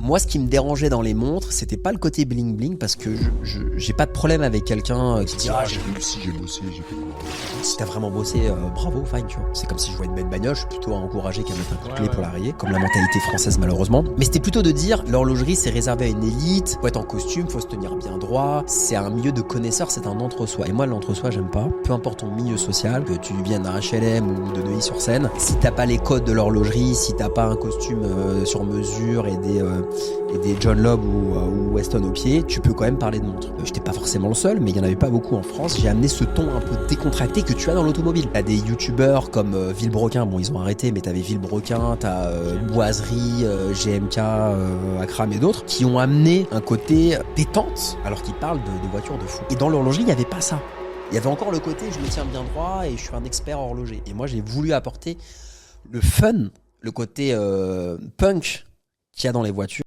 Moi, ce qui me dérangeait dans les montres, c'était pas le côté bling bling, parce que j'ai pas de problème avec quelqu'un qui dit j'ai réussi, j'ai bossé, j'ai fait quoi. Si t'as vraiment bossé, bravo, fine, tu vois. C'est comme si je jouais une belle bagnole, je suis plutôt à encourager qu'à mettre un coup de clé pour la rayer, comme la mentalité française malheureusement. Mais c'était plutôt de dire l'horlogerie c'est réservé à une élite, faut être en costume, faut se tenir bien droit, c'est un milieu de connaisseurs, c'est un entre-soi. Et moi l'entre-soi j'aime pas, peu importe ton milieu social, que tu viennes d'un HLM ou de Neuilly-sur-Seine, si t'as pas les codes de l'horlogerie, si t'as pas un costume sur mesure et des John Lobb ou Weston au pied, tu peux quand même parler de montre. J'étais pas forcément le seul, mais il y en avait pas beaucoup en France. J'ai amené ce ton un peu décontracté que tu as dans l'automobile. T'as des youtubeurs comme Villebrequin, bon ils ont arrêté, mais t'avais Villebrequin, t'as Boiserie, GMK, Akram et d'autres, qui ont amené un côté détente, alors qu'ils parlent de voitures de fou. Et dans l'horlogerie, il n'y avait pas ça. Il y avait encore le côté je me tiens bien droit et je suis un expert horloger. Et moi j'ai voulu apporter le fun, le côté punk qu'il y a dans les voitures.